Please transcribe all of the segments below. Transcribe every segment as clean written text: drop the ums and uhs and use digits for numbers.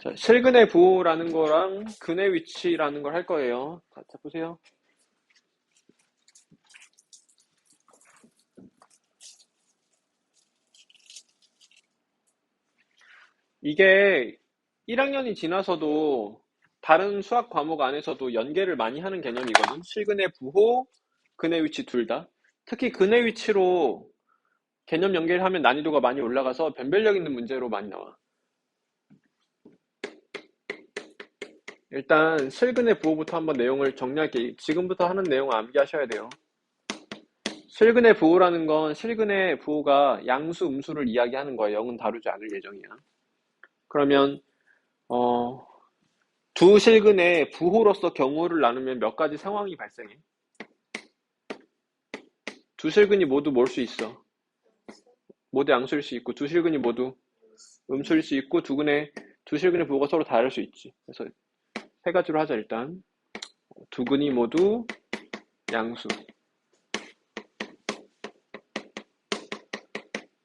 자, 실근의 부호라는 거랑 근의 위치라는 걸 할 거예요. 자, 보세요. 이게 1학년이 지나서도 다른 수학 과목 안에서도 연계를 많이 하는 개념이거든. 실근의 부호, 근의 위치 둘 다. 특히 근의 위치로 개념 연계를 하면 난이도가 많이 올라가서 변별력 있는 문제로 많이 나와. 일단 실근의 부호부터 한번 내용을 정리할게. 지금부터 하는 내용 암기하셔야 돼요. 실근의 부호라는 건 실근의 부호가 양수, 음수를 이야기하는 거예요. 0은 다루지 않을 예정이야. 그러면 두 실근의 부호로서 경우를 나누면 몇 가지 상황이 발생해. 두 실근이 모두 뭘 수 있어? 모두 양수일 수 있고 두 실근이 모두 음수일 수 있고 두 실근의 부호가 서로 다를 수 있지. 그래서 세 가지로 하자 일단. 두 근이 모두 양수.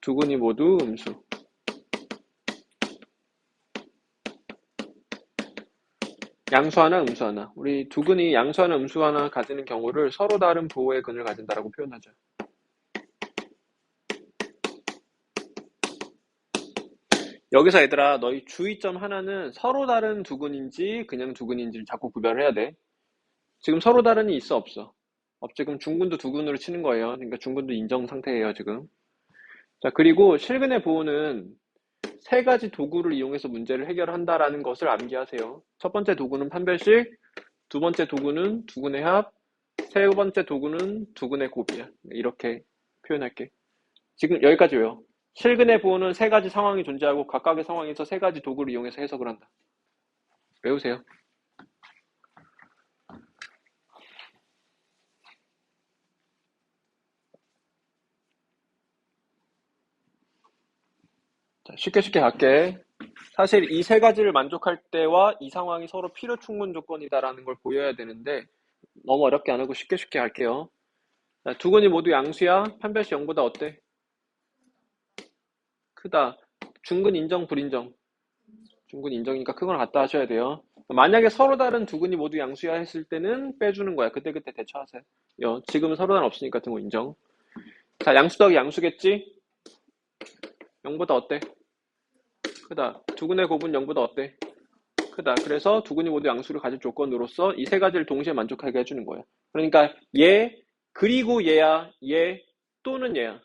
두 근이 모두 음수. 양수 하나, 음수 하나. 우리 두 근이 양수 하나, 음수 하나 가지는 경우를 서로 다른 부호의 근을 가진다라고 표현하자. 여기서 얘들아, 너희 주의점 하나는 서로 다른 두 근인지 그냥 두 근인지를 자꾸 구별을 해야 돼. 지금 서로 다른이 있어, 없어? 없지. 그럼 중근도 두 근으로 치는 거예요. 그러니까 중근도 인정 상태예요, 지금. 자, 그리고 실근의 부호는 세 가지 도구를 이용해서 문제를 해결한다라는 것을 암기하세요. 첫 번째 도구는 판별식, 두 번째 도구는 두근의 합, 세 번째 도구는 두근의 곱이야. 이렇게 표현할게. 지금 여기까지 외워. 실근의 부호는 세 가지 상황이 존재하고 각각의 상황에서 세 가지 도구를 이용해서 해석을 한다. 외우세요. 자, 쉽게 갈게. 사실 이 세 가지를 만족할 때와 이 상황이 서로 필요 충분 조건이다라는 걸 보여야 되는데 너무 어렵게 안 하고 쉽게 갈게요. 자, 두 근이 모두 양수야. 판별식 0보다 어때? 크다. 중근 인정, 불인정? 중근 인정이니까 큰 걸 갖다 하셔야 돼요. 만약에 서로 다른 두 근이 모두 양수야 했을 때는 빼주는 거야. 그때그때 대처하세요. 지금은 서로 다른 없으니까 등호 인정. 자, 양수 더하기 양수겠지? 0보다 어때? 크다. 두 근의 곱은 0보다 어때? 크다. 그래서 두 근이 모두 양수를 가질 조건으로서 이 세 가지를 동시에 만족하게 해주는 거야. 그러니까 얘, 그리고 얘야, 얘 또는 얘야.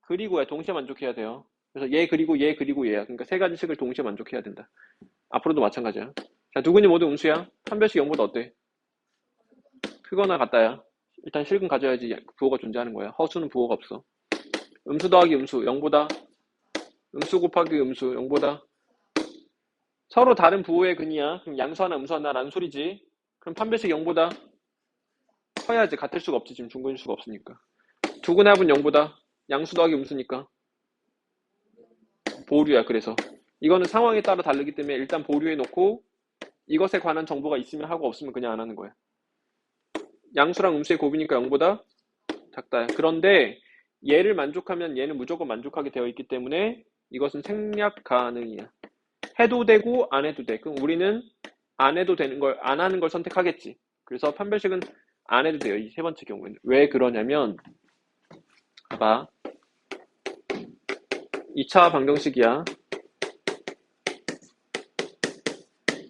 그리고 얘 동시에 만족해야 돼요. 그래서 얘 그리고 얘 그리고 얘야. 그러니까 세 가지 식을 동시에 만족해야 된다. 앞으로도 마찬가지야. 자, 두 근이 모두 음수야. 판별식 0보다 어때? 크거나 같다야. 일단 실근 가져야지 부호가 존재하는 거야. 허수는 부호가 없어. 음수 더하기 음수 0보다 음수 곱하기 음수 0보다 서로 다른 부호의 근이야. 그럼 양수 하나 음수 하나라는 소리지. 그럼 판별식 0보다 커야지. 같을 수가 없지. 지금 중근일 수가 없으니까. 두 근의 합은 0보다 양수 더하기 음수니까 보류야. 그래서 이거는 상황에 따라 다르기 때문에 일단 보류해 놓고 이것에 관한 정보가 있으면 하고 없으면 그냥 안 하는 거야. 양수랑 음수의 곱이니까 0보다 작다. 그런데 얘를 만족하면 얘는 무조건 만족하게 되어 있기 때문에 이것은 생략 가능이야. 해도 되고 안 해도 돼. 그럼 우리는 안 해도 되는 걸 안 하는 걸 선택하겠지. 그래서 판별식은 안 해도 돼요. 이 세 번째 경우에는. 왜 그러냐면 봐봐. 2차 방정식이야.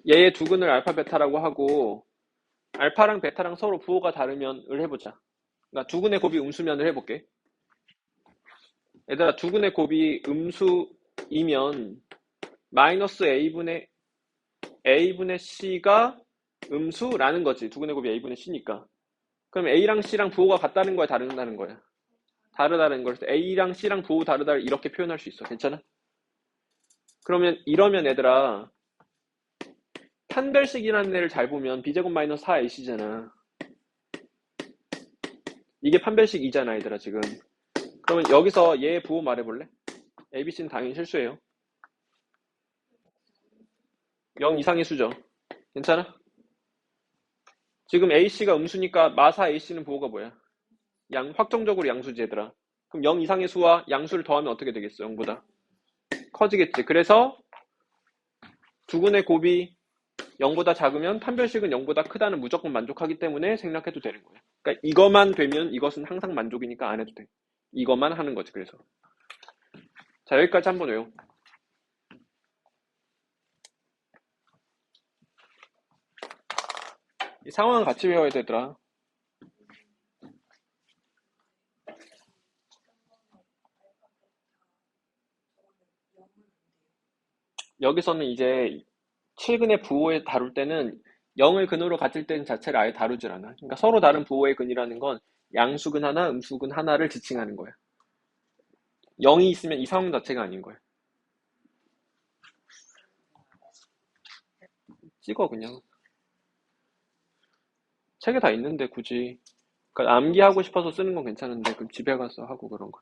얘의 두 근을 알파 베타라고 하고 알파랑 베타랑 서로 부호가 다르면을 해보자. 그러니까 두 근의 곱이 음수면을 해볼게. 얘들아, 두 근의 곱이 음수이면 마이너스 a분의 c가 음수라는 거지. 두 근의 곱이 a분의 c니까. 그럼 a랑 c랑 부호가 같다는 거야, 다르다는 거야? 다르다는 걸. a랑 c랑 부호 다르다 이렇게 표현할 수 있어. 괜찮아? 그러면 이러면 얘들아, 판별식이라는 애를 잘 보면 b제곱 마이너스 4ac잖아. 이게 판별식이잖아, 얘들아, 지금. 그러면 여기서 얘 부호 말해볼래? ABC는 당연히 실수예요. 0 이상의 수죠. 괜찮아? 지금 AC가 음수니까 마사 AC는 부호가 뭐야? 확정적으로 양수지, 얘들아. 그럼 0 이상의 수와 양수를 더하면 어떻게 되겠어? 0보다 커지겠지. 그래서 두근의 곱이 0보다 작으면 판별식은 0보다 크다는 무조건 만족하기 때문에 생략해도 되는 거야. 그러니까 이것만 되면 이것은 항상 만족이니까 안 해도 돼. 이것만 하는 거지. 그래서 자, 여기까지 한번 외워. 이 상황은 같이 외워야 되더라. 여기서는 이제 실근의 부호에 다룰 때는 0을 근으로 가질 때는 자체를 아예 다루질 않아. 그러니까 서로 다른 부호의 근이라는 건 양수근 하나, 음수근 하나를 지칭하는 거야. 0이 있으면 이 상황 자체가 아닌 거야. 찍어 그냥. 책에 다 있는데 굳이. 그러니까 암기하고 싶어서 쓰는 건 괜찮은데 그럼 집에 가서 하고 그런 거.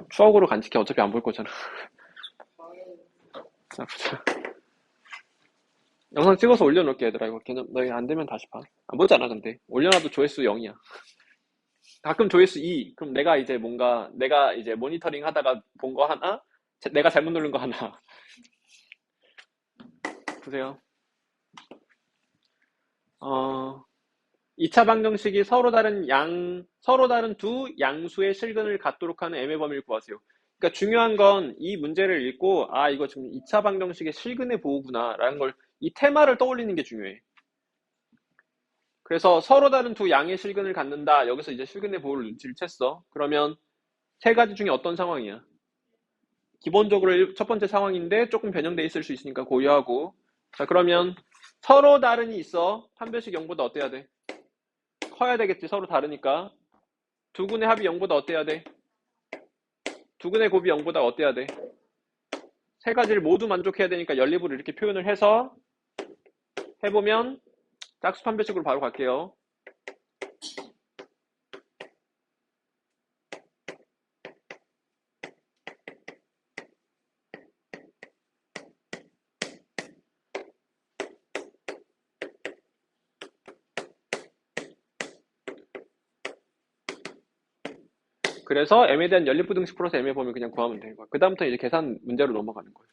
추억으로 간직해. 어차피 안 볼 거잖아. 자, 보자. 영상 찍어서 올려놓을게 얘들아. 이거 걔는 너희 안 되면 다시 봐. 안 보잖아 근데. 올려놔도 조회수 0이야. 가끔 조회수 2. 그럼 내가 이제 뭔가 내가 이제 모니터링 하다가 본 거 하나, 내가 잘못 누른 거 하나. 보세요. 2차 방정식이 서로 다른 두 양수의 실근을 갖도록 하는 m의 범위를 구하세요. 그러니까 중요한 건 이 문제를 읽고 아 이거 지금 2차 방정식의 실근의 보호구나 라는 걸 이 테마를 떠올리는 게 중요해. 그래서 서로 다른 두 양의 실근을 갖는다. 여기서 이제 실근의 보호를 눈치를 챘어. 그러면 세 가지 중에 어떤 상황이야? 기본적으로 첫 번째 상황인데 조금 변형돼 있을 수 있으니까 고려하고. 자, 그러면 서로 다른이 있어. 판별식 0보다 어때야 돼? 커야 되겠지. 서로 다르니까. 두근의 합이 0보다 어때야 돼? 두근의 곱이 0보다 어때야 돼? 세 가지를 모두 만족해야 되니까 연립으로 이렇게 표현을 해서 해보면 짝수 판별식으로 바로 갈게요. 그래서 m에 대한 연립부등식 플러스 m의 범위 그냥 구하면 되는 거야. 그 다음부터 이제 계산 문제로 넘어가는 거예요.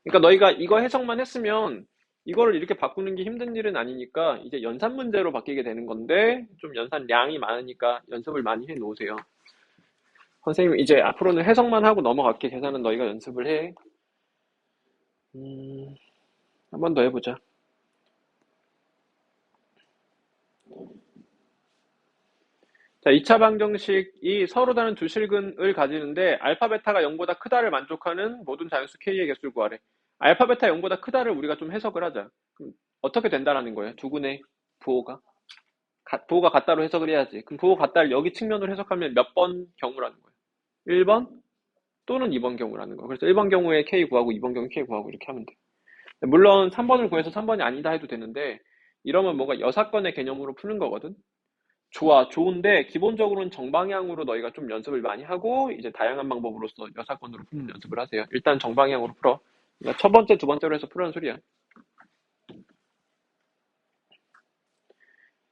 그러니까 너희가 이거 해석만 했으면 이거를 이렇게 바꾸는 게 힘든 일은 아니니까 이제 연산 문제로 바뀌게 되는 건데 좀 연산량이 많으니까 연습을 많이 해 놓으세요. 선생님 이제 앞으로는 해석만 하고 넘어갈게. 계산은 너희가 연습을 해. 한 번 더 해보자. 자, 2차 방정식이 서로 다른 두 실근을 가지는데 알파 베타가 0보다 크다를 만족하는 모든 자연수 K의 개수를 구하래. 알파 베타 0보다 크다를 우리가 좀 해석을 하자. 그럼 어떻게 된다라는 거예요? 두근의 부호가? 부호가 같다로 해석을 해야지. 그럼 부호 같다를 여기 측면으로 해석하면 몇 번 경우라는 거예요? 1번 또는 2번 경우라는 거예요. 그래서 1번 경우에 K 구하고 2번 경우에 K 구하고 이렇게 하면 돼. 물론 3번을 구해서 3번이 아니다 해도 되는데 이러면 뭔가 여사건의 개념으로 푸는 거거든. 좋아, 좋은데 기본적으로는 정방향으로 너희가 좀 연습을 많이 하고 이제 다양한 방법으로서 여사건으로 푸는 연습을 하세요. 일단 정방향으로 풀어. 그러니까 첫 번째, 두 번째로 해서 풀라는 소리야.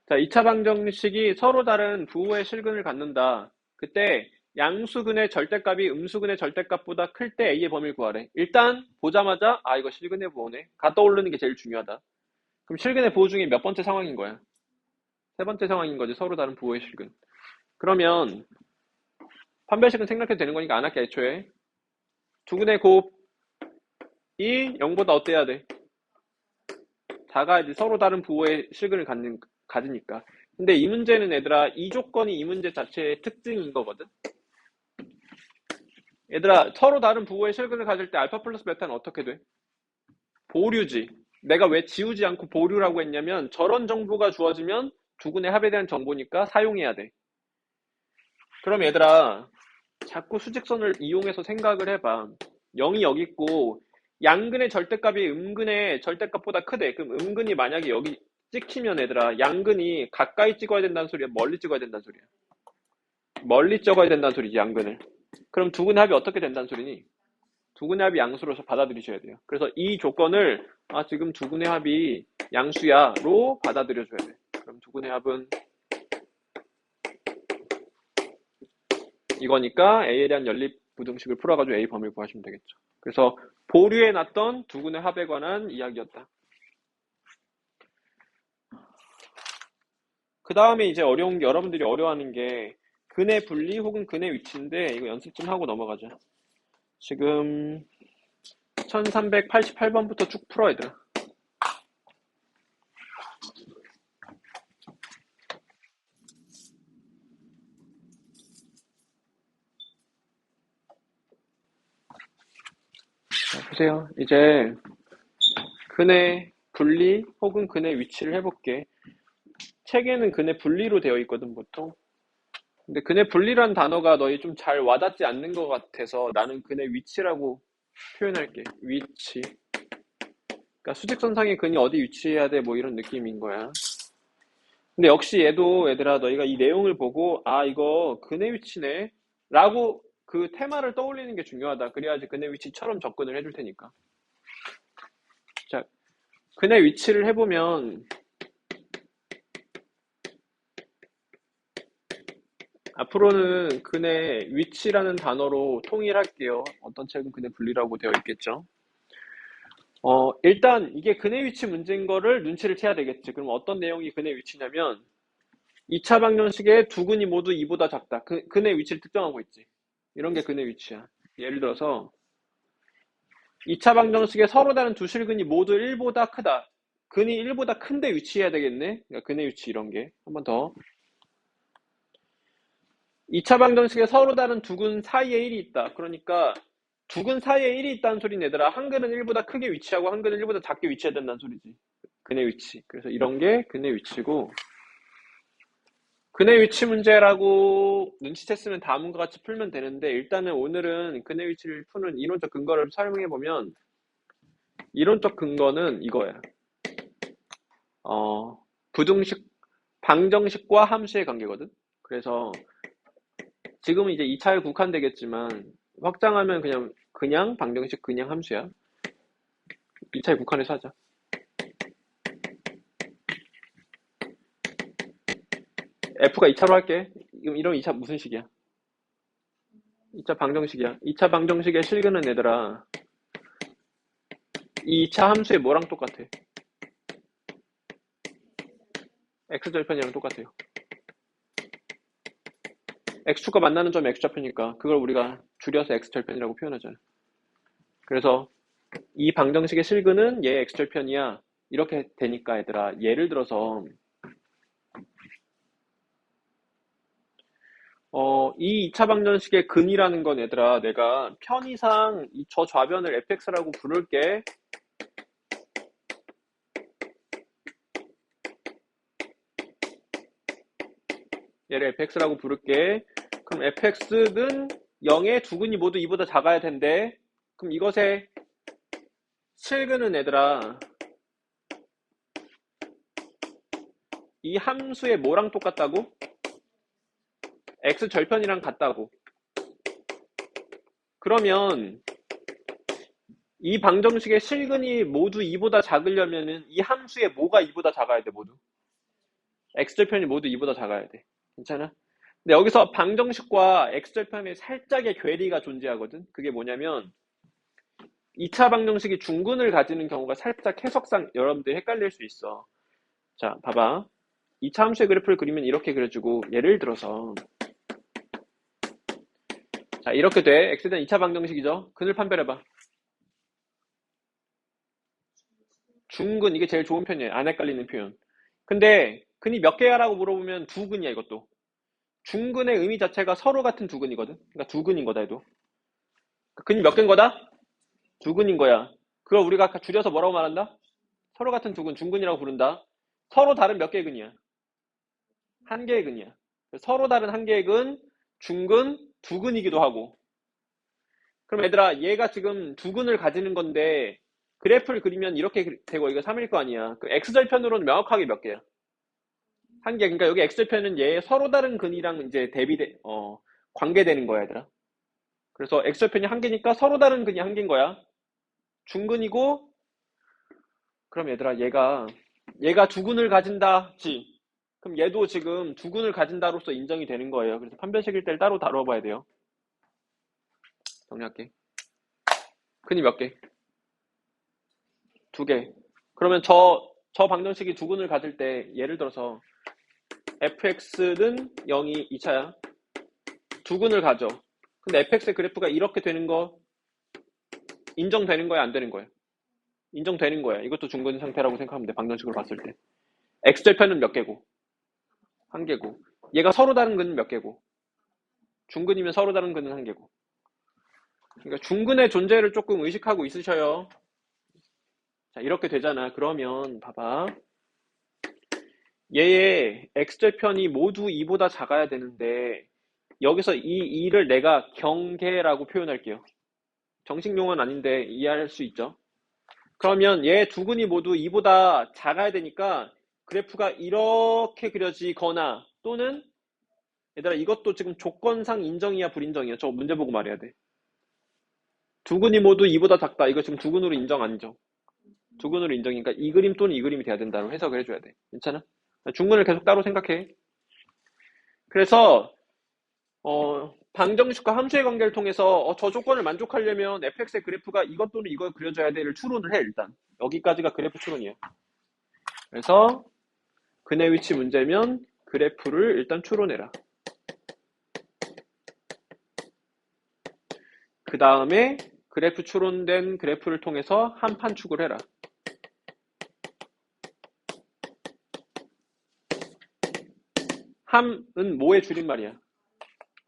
자, 2차 방정식이 서로 다른 부호의 실근을 갖는다. 그때 양수근의 절대값이 음수근의 절대값보다 클 때 A의 범위를 구하래. 일단 보자마자 아 이거 실근의 부호네. 가 떠오르는 게 제일 중요하다. 그럼 실근의 부호 중에 몇 번째 상황인 거야? 세 번째 상황인 거지. 서로 다른 부호의 실근. 그러면 판별식은 생략해도 되는 거니까 안 할게 애초에. 두근의 곱이 0보다 어때야 돼? 작아야지. 서로 다른 부호의 실근을 가지니까. 근데 이 문제는 얘들아 이 조건이 이 문제 자체의 특징인 거거든. 얘들아 서로 다른 부호의 실근을 가질 때 알파 플러스 베타는 어떻게 돼? 보류지. 내가 왜 지우지 않고 보류라고 했냐면 저런 정보가 주어지면 두근의 합에 대한 정보니까 사용해야 돼. 그럼 얘들아 자꾸 수직선을 이용해서 생각을 해봐. 0이 여기 있고 양근의 절대값이 음근의 절대값보다 크대. 그럼 음근이 만약에 여기 찍히면 얘들아 양근이 가까이 찍어야 된다는 소리야? 멀리 찍어야 된다는 소리야? 멀리 찍어야 된다는 소리지 양근을. 그럼 두근의 합이 어떻게 된다는 소리니? 두근의 합이 양수로서 받아들이셔야 돼요. 그래서 이 조건을 아 지금 두근의 합이 양수야로 받아들여줘야 돼. 그럼 두근의 합은 이거니까 A에 대한 연립 부등식을 풀어가지고 A 범위를 구하시면 되겠죠. 그래서 보류해놨던 두근의 합에 관한 이야기였다. 그 다음에 이제 어려운 게, 여러분들이 어려워하는 게 근의 분리 혹은 근의 위치인데, 이거 연습 좀 하고 넘어가자. 지금 1388번부터 쭉 풀어, 얘들아. 자, 보세요. 이제 근의 분리 혹은 근의 위치를 해볼게. 책에는 근의 분리로 되어 있거든, 보통. 근데 근의 분리란 단어가 너희 좀 잘 와닿지 않는 것 같아서 나는 근의 위치라고 표현할게. 위치. 그러니까 수직선상에 근이 어디 위치해야 돼, 뭐 이런 느낌인 거야. 근데 역시 얘도 얘들아, 너희가 이 내용을 보고 아, 이거 근의 위치네 라고 그 테마를 떠올리는 게 중요하다. 그래야지 근의 위치처럼 접근을 해줄 테니까. 자, 근의 위치를 해보면 앞으로는 근의 위치라는 단어로 통일할게요. 어떤 책은 근의 분리라고 되어 있겠죠. 일단 이게 근의 위치 문제인 거를 눈치를 채야 되겠지. 그럼 어떤 내용이 근의 위치냐면 2차 방정식의 두 근이 모두 2보다 작다. 근의 위치를 특정하고 있지. 이런 게 근의 위치야. 예를 들어서 2차 방정식의 서로 다른 두 실근이 모두 1보다 크다. 근이 1보다 큰데 위치해야 되겠네. 그러니까 근의 위치 이런 게. 한 번 더. 2차 방정식에 서로 다른 두 근 사이에 1이 있다. 그러니까 두 근 사이에 1이 있다는 소리는 얘들아, 한 근은 1보다 크게 위치하고 한 근은 1보다 작게 위치해야 된다는 소리지. 근의 위치. 그래서 이런 게 근의 위치고, 근의 위치 문제라고 눈치챘으면 다음과 같이 풀면 되는데, 일단은 오늘은 근의 위치를 푸는 이론적 근거를 사용해보면, 이론적 근거는 이거야. 부등식, 방정식과 함수의 관계거든. 그래서 지금은 이제 2차에 국한되겠지만 확장하면 그냥 방정식 그냥 함수야. 2차에 국한해서 하자. F가 2차로 할게. 이러면 2차 무슨 식이야? 2차 방정식이야. 2차 방정식의 실근은 얘들아, 이 2차 함수의 뭐랑 똑같아? X절편이랑 똑같아요. X축과 만나는 점이 X좌표니까 그걸 우리가 줄여서 X절편이라고 표현하잖아. 그래서 이 방정식의 실근은 얘 X절편이야. 이렇게 되니까 얘들아, 예를 들어서 이 2차 방정식의 근이라는 건 얘들아, 내가 편의상 저 좌변을 fx라고 부를게. 얘를 fx라고 부를게. 그럼 fx는 0의 두 근이 모두 2보다 작아야 된대. 그럼 이것의 실근은 얘들아, 이 함수의 뭐랑 똑같다고? x절편이랑 같다고. 그러면 이 방정식의 실근이 모두 2보다 작으려면은 이 함수의 뭐가 2보다 작아야 돼, 모두? x절편이 모두 2보다 작아야 돼. 괜찮아? 근데 여기서 방정식과 x절편에 살짝의 괴리가 존재하거든. 그게 뭐냐면 2차 방정식이 중근을 가지는 경우가 살짝 해석상 여러분들이 헷갈릴 수 있어. 자, 봐봐. 2차 함수의 그래프를 그리면 이렇게 그려주고, 예를 들어서 자, 이렇게 돼. x에 대한 2차 방정식이죠. 근을 판별해봐. 중근, 이게 제일 좋은 편이에요. 안 헷갈리는 표현. 근데 근이 몇 개야라고 물어보면 두 근이야, 이것도. 중근의 의미 자체가 서로 같은 두 근이거든. 그러니까 두 근인 거다, 해도. 근이 몇 개인 거다? 두 근인 거야. 그걸 우리가 아까 줄여서 뭐라고 말한다? 서로 같은 두 근, 중근이라고 부른다. 서로 다른 몇 개의 근이야? 한 개의 근이야. 서로 다른 한 개의 근, 중근, 두 근이기도 하고. 그럼 얘들아, 얘가 지금 두 근을 가지는 건데 그래프를 그리면 이렇게 되고 이거 3일 거 아니야. 그 x절편으로는 명확하게 몇 개야? 한 개. 그러니까 여기 x절편은 얘 서로 다른 근이랑 이제 관계되는 거야, 얘들아. 그래서 x절편이 한 개니까 서로 다른 근이 한 개인 거야. 중근이고, 그럼 얘들아, 얘가 두 근을 가진다지. 그럼 얘도 지금 두 근을 가진다로서 인정이 되는 거예요. 그래서 판별식일 때를 따로 다뤄봐야 돼요. 정리할게. 근이 몇 개? 두 개. 그러면 저 방정식이 두 근을 가질 때 예를 들어서 fx는 0이 2차야. 두 근을 가져. 근데 fx의 그래프가 이렇게 되는 거 인정되는 거야, 안 되는 거야? 인정되는 거야. 이것도 중근 상태라고 생각하면 돼. 방정식으로 봤을 때. x절편은 몇 개고? 한 개고. 얘가 서로 다른 근은 몇 개고? 중근이면 서로 다른 근은 한 개고. 그러니까 중근의 존재를 조금 의식하고 있으셔요. 자, 이렇게 되잖아. 그러면 봐봐. 얘의 x절편이 모두 2보다 작아야 되는데 여기서 이 2를 내가 경계라고 표현할게요. 정식 용어는 아닌데 이해할 수 있죠? 그러면 얘 두 근이 모두 2보다 작아야 되니까 그래프가 이렇게 그려지거나 또는 얘들아 이것도 지금 조건상 인정이야 불인정이야? 저거 문제 보고 말해야 돼. 두 근이 모두 2보다 작다. 이거 지금 두 근으로 인정 안 인정? 두 근으로 인정이니까 이 그림 또는 이 그림이 돼야 된다고 해석을 해줘야 돼. 괜찮아? 중근을 계속 따로 생각해. 그래서 방정식과 함수의 관계를 통해서 저 조건을 만족하려면 fx의 그래프가 이것 또는 이걸 그려줘야 돼를 추론을 해 일단. 여기까지가 그래프 추론이야. 그래서 근의 위치 문제면 그래프를 일단 추론해라. 그 다음에 그래프 추론된 그래프를 통해서 한 판 축을 해라. 함은 뭐의 줄임말이야?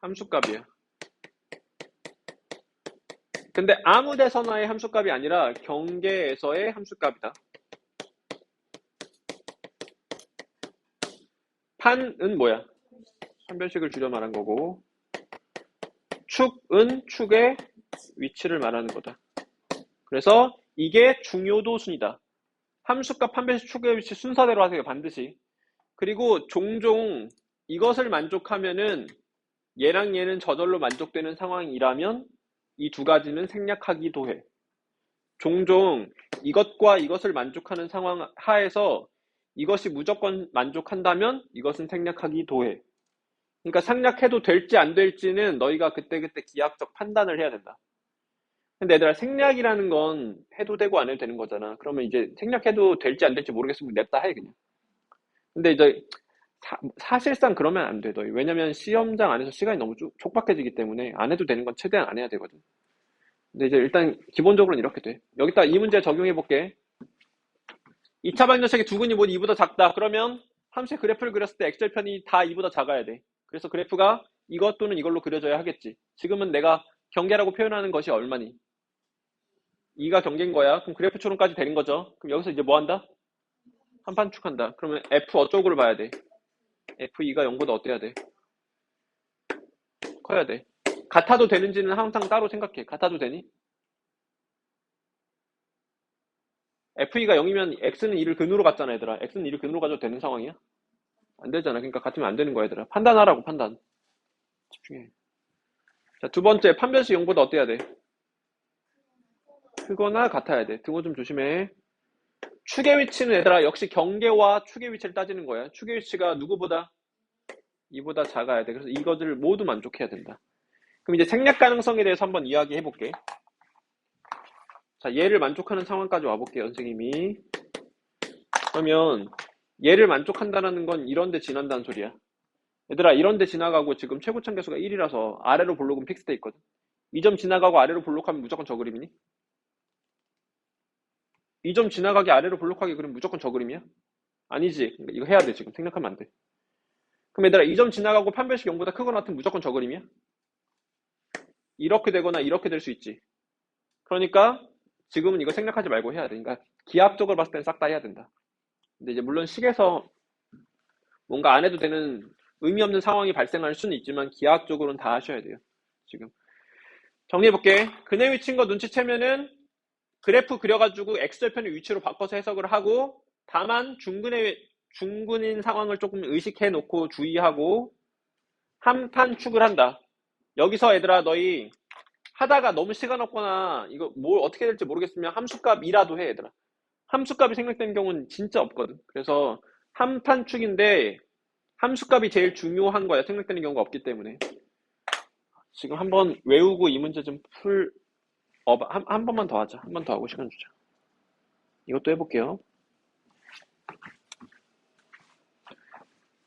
함수값이야. 근데 아무 데서나의 함수값이 아니라 경계에서의 함수값이다. 판은 뭐야? 판별식을 줄여 말한 거고 축은 축의 위치를 말하는 거다. 그래서 이게 중요도 순이다. 함수값 판별식 축의 위치 순서대로 하세요. 반드시. 그리고 종종 이것을 만족하면은 얘랑 얘는 저절로 만족되는 상황이라면 이 두 가지는 생략하기도 해. 종종 이것과 이것을 만족하는 상황 하에서 이것이 무조건 만족한다면 이것은 생략하기도 해. 그러니까 생략해도 될지 안 될지는 너희가 그때그때 기하학적 판단을 해야 된다. 근데 얘들아 생략이라는 건 해도 되고 안 해도 되는 거잖아. 그러면 이제 생략해도 될지 안 될지 모르겠으면 냅다 해 그냥. 근데 이제 사실상 그러면 안 돼. 너희. 왜냐면 시험장 안에서 시간이 너무 촉박해지기 때문에 안 해도 되는 건 최대한 안 해야 되거든. 근데 이제 일단 기본적으로는 이렇게 돼. 여기다 이 문제 적용해 볼게. 2차 방정식의 두 근이 모두 2보다 작다. 그러면 함수의 그래프를 그렸을 때 x절편이 다 2보다 작아야 돼. 그래서 그래프가 이것 또는 이걸로 그려져야 하겠지. 지금은 내가 경계라고 표현하는 것이 얼마니? 2가 경계인 거야. 그럼 그래프 추론까지 되는 거죠. 그럼 여기서 이제 뭐 한다? 한판 축한다. 그러면 f 어쪽으로 봐야 돼? f2가 0보다 어때야 돼? 커야 돼. 같아도 되는지는 항상 따로 생각해. 같아도 되니? f2가 0이면 x는 2를 근으로 갔잖아 얘들아. x는 2를 근으로 가져도 되는 상황이야? 안 되잖아. 그러니까 같으면 안 되는 거야 얘들아. 판단하라고 판단. 집중해. 자, 두 번째 판별식 0보다 어때야 돼? 크거나 같아야 돼. 등호 좀 조심해. 축의 위치는 얘들아 역시 경계와 축의 위치를 따지는 거야. 축의 위치가 누구보다? 2보다 작아야 돼. 그래서 이것을 모두 만족해야 된다. 그럼 이제 생략 가능성에 대해서 한번 이야기해 볼게. 자, 얘를 만족하는 상황까지 와볼게요, 선생님이. 그러면 얘를 만족한다는 건 이런데 지난다는 소리야. 얘들아, 이런데 지나가고 지금 최고점 계수가 1이라서 아래로 볼록은 픽스돼 있거든. 이 점 지나가고 아래로 볼록하면 무조건 저 그림이니? 이 점 지나가기 아래로 볼록하게 그리면 무조건 저 그림이야? 아니지. 이거 해야 돼, 지금. 생략하면 안 돼. 그럼 얘들아, 이 점 지나가고 판별식 0보다 크거나 같으면 무조건 저 그림이야? 이렇게 되거나 이렇게 될 수 있지. 그러니까 지금은 이거 생략하지 말고 해야 돼. 그러니까 기하학적으로 봤을 때는 싹 다 해야 된다. 근데 이제 물론 식에서 뭔가 안 해도 되는 의미 없는 상황이 발생할 수는 있지만 기하학적으로는 다 하셔야 돼요. 지금 정리해볼게. 근의 위치인 거 눈치채면은 그래프 그려가지고 x절편의 위치로 바꿔서 해석을 하고 다만 중근인 상황을 조금 의식해 놓고 주의하고 한 판 축을 한다. 여기서 얘들아 너희 하다가 너무 시간 없거나 이거 뭘 어떻게 될지 모르겠으면 함수값이라도 해 얘들아. 함수값이 생략되는 경우는 진짜 없거든. 그래서 한 판 축인데 함수값이 제일 중요한 거야. 생략되는 경우가 없기 때문에. 지금 한번 외우고 이 문제 좀 한 번만 더 하자. 한 번 더 하고 시간 주자. 이것도 해볼게요.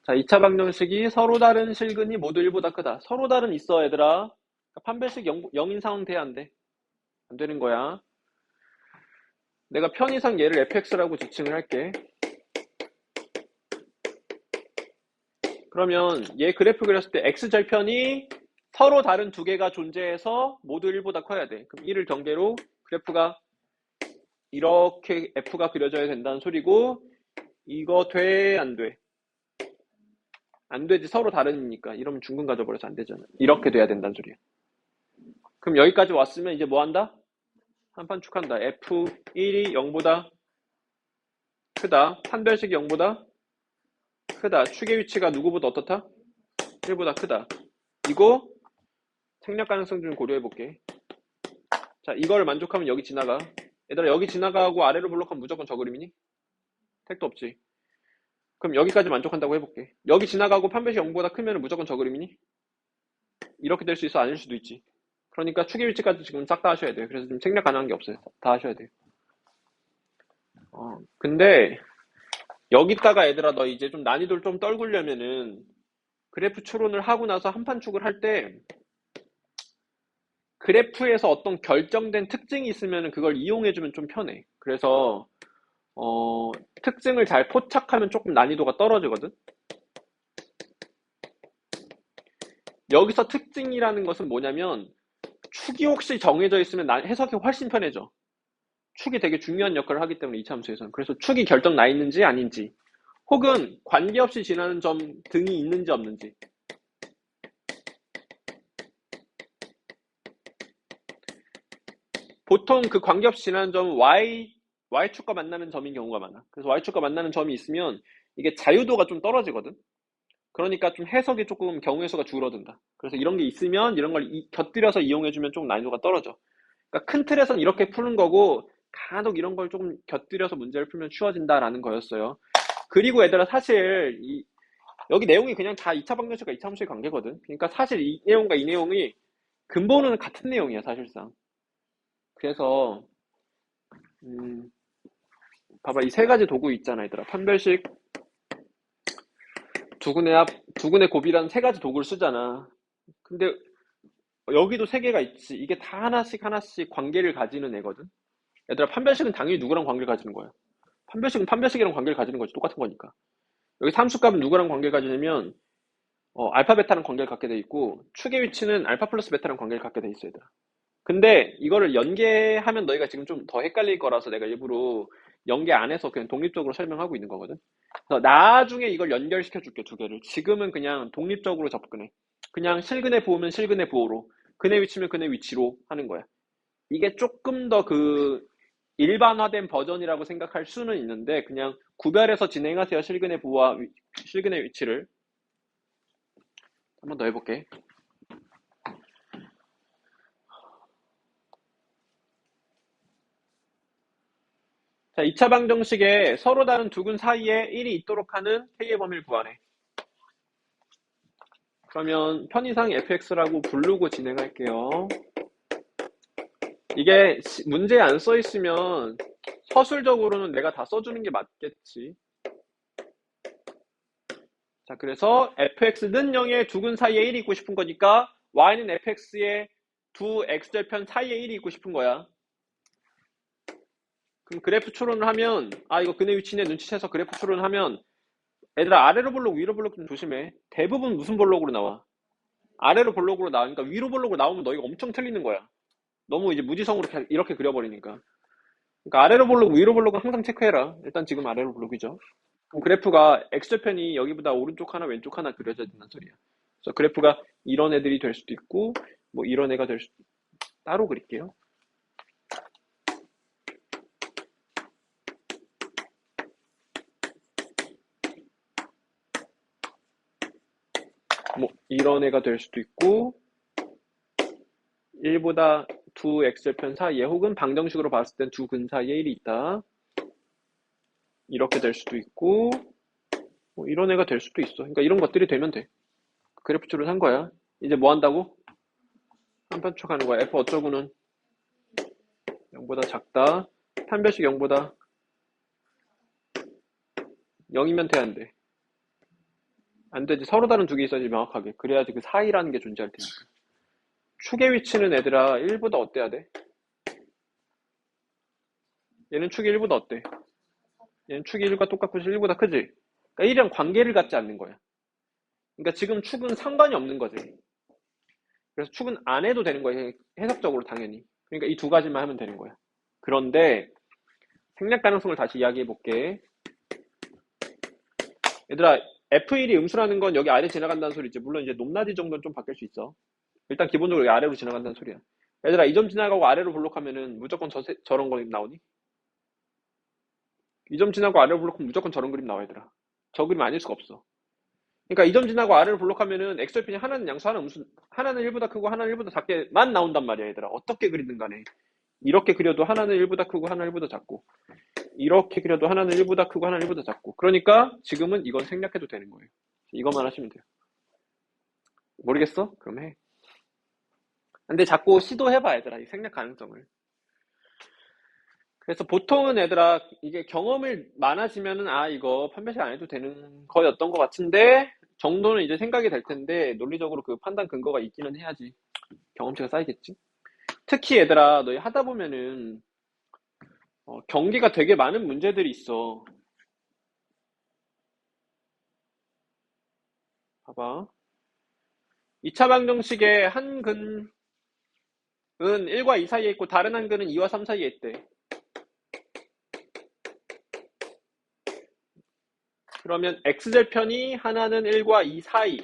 자, 2차 방정식이 서로 다른 실근이 모두 1보다 크다. 서로 다른 있어, 얘들아. 판별식 0인 상황 돼야 안 돼? 안 되는 거야. 내가 편의상 얘를 fx라고 지칭을 할게. 그러면 얘 그래프 그렸을 때 x절편이 서로 다른 두 개가 존재해서 모두 1보다 커야 돼. 그럼 1을 경계로 그래프가 이렇게 f가 그려져야 된다는 소리고, 이거 돼? 안 돼? 안 되지. 서로 다르니까. 이러면 중근 가져버려서 안 되잖아. 이렇게 돼야 된다는 소리야. 그럼 여기까지 왔으면 이제 뭐 한다? 한판 축한다. F1이 0보다 크다. 판별식이 0보다 크다. 축의 위치가 누구보다 어떻다? 1보다 크다. 이거 생략 가능성 좀 고려해볼게. 자, 이걸 만족하면 여기 지나가. 얘들아, 여기 지나가고 아래로 블록하면 무조건 저 그림이니? 택도 없지. 그럼 여기까지 만족한다고 해볼게. 여기 지나가고 판별식 0보다 크면 무조건 저 그림이니? 이렇게 될 수 있어? 아닐 수도 있지. 그러니까 축의 위치까지 지금 싹 다 하셔야 돼요. 그래서 지금 생략 가능한 게 없어요. 다 하셔야 돼요. 근데 여기다가 얘들아, 너 이제 좀 난이도를 좀 떨구려면은 그래프 추론을 하고 나서 한판 축을 할 때 그래프에서 어떤 결정된 특징이 있으면 그걸 이용해주면 좀 편해. 그래서 특징을 잘 포착하면 조금 난이도가 떨어지거든. 여기서 특징이라는 것은 뭐냐면 축이 혹시 정해져 있으면 해석이 훨씬 편해져. 축이 되게 중요한 역할을 하기 때문에 이차함수에서는. 그래서 축이 결정 나 있는지 아닌지, 혹은 관계없이 지나는 점 등이 있는지 없는지. 보통 그 관계없이 지나는 점은 Y축과 만나는 점인 경우가 많아. 그래서 Y축과 만나는 점이 있으면 이게 자유도가 좀 떨어지거든. 그러니까 좀 해석이 조금 경우의 수가 줄어든다. 그래서 이런 게 있으면 이런 걸 곁들여서 이용해주면 조금 난이도가 떨어져. 그러니까 큰 틀에서는 이렇게 푸는 거고 간혹 이런 걸 조금 곁들여서 문제를 풀면 쉬워진다라는 거였어요. 그리고 얘들아, 사실 여기 내용이 그냥 다 2차 방정식과 2차 함수의 관계거든. 그러니까 사실 이 내용과 이 내용이 근본은 같은 내용이야, 사실상. 그래서 봐봐, 이 세 가지 도구 있잖아, 얘들아. 판별식, 두근의 합, 두근의 곱이라는 세 가지 도구를 쓰잖아. 근데 여기도 세 개가 있지. 이게 다 하나씩 하나씩 관계를 가지는 애거든. 얘들아, 판별식은 당연히 누구랑 관계를 가지는 거야. 판별식은 판별식이랑 관계를 가지는 거지. 똑같은 거니까. 여기 삼수값은 누구랑 관계를 가지냐면 알파 베타랑 관계를 갖게 돼 있고, 축의 위치는 알파 플러스 베타랑 관계를 갖게 돼 있어, 얘들아. 근데 이거를 연계하면 너희가 지금 좀 더 헷갈릴 거라서 내가 일부러 연계 안 해서 그냥 독립적으로 설명하고 있는 거거든. 그래서 나중에 이걸 연결시켜 줄게, 두 개를. 지금은 그냥 독립적으로 접근해. 그냥 실근의 부호면 실근의 부호로, 근의 위치면 근의 위치로 하는 거야. 이게 조금 더 일반화된 버전이라고 생각할 수는 있는데, 그냥 구별해서 진행하세요. 실근의 부호와 실근의 위치를. 한 번 더 해볼게. 자, 2차 방정식에 서로 다른 두 근 사이에 1이 있도록 하는 K의 범위를 구하래. 그러면 편의상 fx라고 부르고 진행할게요. 이게 문제에 안 써 있으면 서술적으로는 내가 다 써주는 게 맞겠지. 자, 그래서 fx는 0에 두 근 사이에 1이 있고 싶은 거니까 y는 fx의 두 x절편 사이에 1이 있고 싶은 거야. 그럼 그래프 추론을 하면, 이거 근의 위치네 눈치채서 그래프 추론을 하면, 얘들아, 아래로 볼록 위로 볼록 좀 조심해. 대부분 무슨 볼록으로 나와? 아래로 볼록으로 나오니까 위로 볼록으로 나오면 너희가 엄청 틀리는 거야. 너무 이제 무지성으로 이렇게 그려버리니까. 그러니까 아래로 볼록 위로 볼록은 항상 체크해라. 일단 지금 아래로 볼록이죠. 그럼 그래프가 x절편이 여기보다 오른쪽 하나 왼쪽 하나 그려져야 된다는 소리야. 그래서 그래프가 이런 애들이 될 수도 있고 뭐 이런 애가 될 수도 있고. 따로 그릴게요. 뭐 이런 애가 될 수도 있고 1보다 두 x절편 사이에, 혹은 방정식으로 봤을 땐 두 근 사이에 1이 있다. 이렇게 될 수도 있고 뭐 이런 애가 될 수도 있어. 그러니까 이런 것들이 되면 돼. 그래프 추론 한 거야. 이제 뭐 한다고? 한판축 하는 거야. F 어쩌고는 0보다 작다. 판별식 0보다 0이면 돼, 안 돼? 안 되지. 서로 다른 두 개 있어야지, 명확하게. 그래야지 그 사이라는 게 존재할 테니까. 축의 위치는 얘들아 1보다 어때야 돼? 얘는 축이 1보다 어때? 얘는 축이 1과 똑같고 1보다 크지? 그러니까 1이랑 관계를 갖지 않는 거야. 그러니까 지금 축은 상관이 없는 거지. 그래서 축은 안 해도 되는 거야. 해석적으로 당연히. 그러니까 이 두 가지만 하면 되는 거야. 그런데 생략 가능성을 다시 이야기해 볼게. 얘들아, F1이 음수라는 건 여기 아래 지나간다는 소리지. 물론 이제 높낮이 정도는 좀 바뀔 수 있어. 일단 기본적으로 여기 아래로 지나간다는 소리야. 얘들아, 이 점 지나가고 아래로 블록하면은 무조건 저런 그림 나오니? 이 점 지나고 아래로 블록하면 무조건 저런 그림 나와, 얘들아. 저 그림 아닐 수가 없어. 그러니까 이 점 지나고 아래로 블록하면은 x절편이 하나는 양수, 하나는 음수, 하나는 1보다 크고 하나는 1보다 작게만 나온단 말이야, 얘들아. 어떻게 그리든 간에. 이렇게 그려도 하나는 1보다 크고 하나는 1보다 작고, 이렇게 그려도 하나는 1보다 크고 하나는 1보다 작고. 그러니까 지금은 이건 생략해도 되는 거예요. 이것만 하시면 돼요. 모르겠어? 그럼 해. 근데 자꾸 시도해봐, 얘들아. 이 생략 가능성을. 그래서 보통은 얘들아, 이게 경험을 많아지면은, 이거 판별식 안 해도 되는 거였던 것 같은데, 정도는 이제 생각이 될 텐데, 논리적으로 그 판단 근거가 있기는 해야지. 경험치가 쌓이겠지? 특히 얘들아, 너희 하다 보면은, 경계가 되게 많은 문제들이 있어. 봐봐. 2차 방정식의 한 근은 1과 2 사이에 있고, 다른 한 근은 2와 3 사이에 있대. 그러면 x절편이 하나는 1과 2 사이,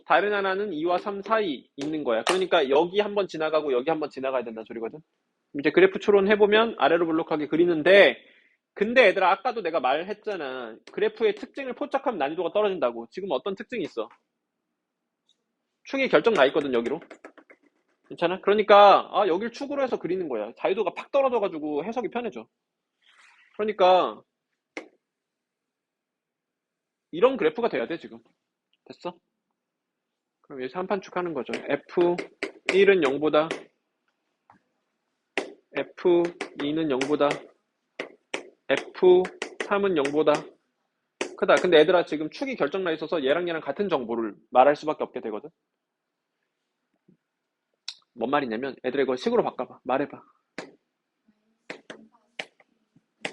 다른 하나는 2와 3 사이 있는 거야. 그러니까 여기 한번 지나가고 여기 한번 지나가야 된다는 소리거든. 이제 그래프 추론해보면 아래로 블록하게 그리는데, 근데 얘들아, 아까도 내가 말했잖아. 그래프의 특징을 포착하면 난이도가 떨어진다고. 지금 어떤 특징이 있어? 축이 결정 나 있거든, 여기로. 괜찮아? 그러니까 여길 축으로 해서 그리는 거야. 자유도가 팍 떨어져가지고 해석이 편해져. 그러니까 이런 그래프가 돼야 돼, 지금. 됐어? 그럼 여기서 한판축 하는 거죠. F1은 0보다, F2는 0보다, F3은 0보다 크다. 근데 얘들아, 지금 축이 결정나 있어서 얘랑 얘랑 같은 정보를 말할 수밖에 없게 되거든. 뭔 말이냐면, 얘들아, 이거 식으로 바꿔봐. 말해봐.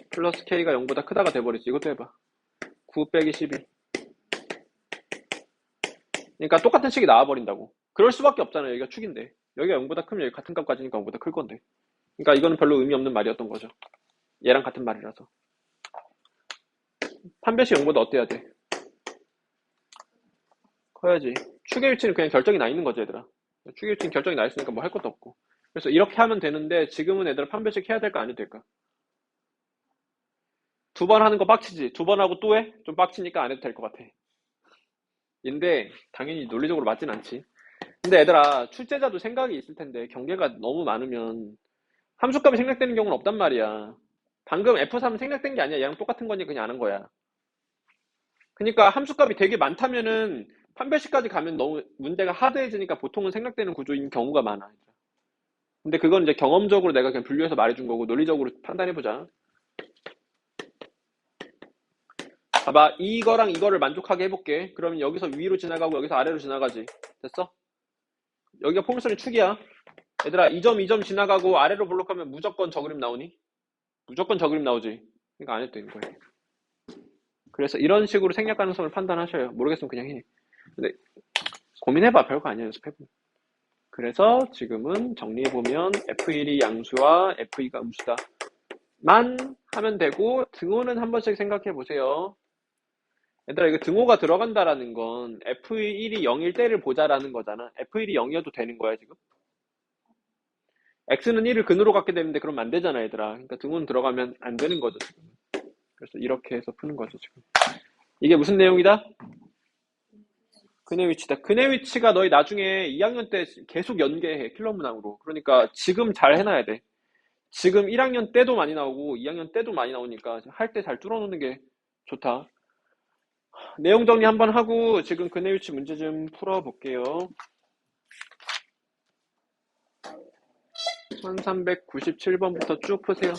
플러스 K가 0보다 크다가 돼버리지. 이것도 해봐. 9 빼기 12. 그러니까 똑같은 식이 나와버린다고. 그럴 수밖에 없잖아요. 여기가 축인데. 여기가 0보다 크면 여기 같은 값 가지니까 0보다 클 건데. 그러니까 이거는 별로 의미 없는 말이었던 거죠. 얘랑 같은 말이라서. 판별식 0보다 어때야 돼? 커야지. 축의 위치는 그냥 결정이 나 있는 거지, 얘들아. 축의 위치는 결정이 나 있으니까 뭐 할 것도 없고. 그래서 이렇게 하면 되는데, 지금은 얘들아 판별식 해야 될까 안 해도 될까? 두 번 하는 거 빡치지? 두 번 하고 또 해? 좀 빡치니까 안 해도 될 것 같아. 근데 당연히 논리적으로 맞진 않지. 근데 얘들아, 출제자도 생각이 있을 텐데 경계가 너무 많으면 함수값이 생략되는 경우는 없단 말이야. 방금 F3은 생략된 게 아니야. 얘랑 똑같은 거니 그냥 아는 거야. 그러니까 함수값이 되게 많다면은 판별식까지 가면 너무 문제가 하드해지니까 보통은 생략되는 구조인 경우가 많아. 근데 그건 이제 경험적으로 내가 그냥 분류해서 말해준 거고 논리적으로 판단해보자. 봐봐, 이거랑 이거를 만족하게 해볼게. 그러면 여기서 위로 지나가고 여기서 아래로 지나가지. 됐어? 여기가 포물선의 축이야. 얘들아, 이 점 지나가고 아래로 블록하면 무조건 저 그림 나오니? 무조건 저 그림 나오지. 그러니까 안 해도 되는 거야. 그래서 이런 식으로 생략 가능성을 판단하셔요. 모르겠으면 그냥 해. 근데 고민해봐. 별거 아니야. 연습해보면. 그래서 지금은 정리해보면 F1이 양수와 F2가 음수다. 만 하면 되고 등호는 한 번씩 생각해보세요. 얘들아, 이거 등호가 들어간다라는 건 F1이 0일 때를 보자라는 거잖아. F1이 0이어도 되는 거야, 지금? X는 1을 근으로 갖게 되는데 그러면 안 되잖아, 얘들아. 그러니까 등호는 들어가면 안 되는 거죠, 지금. 그래서 이렇게 해서 푸는 거죠, 지금. 이게 무슨 내용이다? 근의 위치다. 근의 위치가 너희 나중에 2학년 때 계속 연계해, 킬러 문항으로. 그러니까 지금 잘 해놔야 돼. 지금 1학년 때도 많이 나오고 2학년 때도 많이 나오니까 할 때 잘 뚫어놓는 게 좋다. 내용 정리 한번 하고 지금 근의 위치 문제 좀 풀어볼게요. 1397번부터 쭉 푸세요.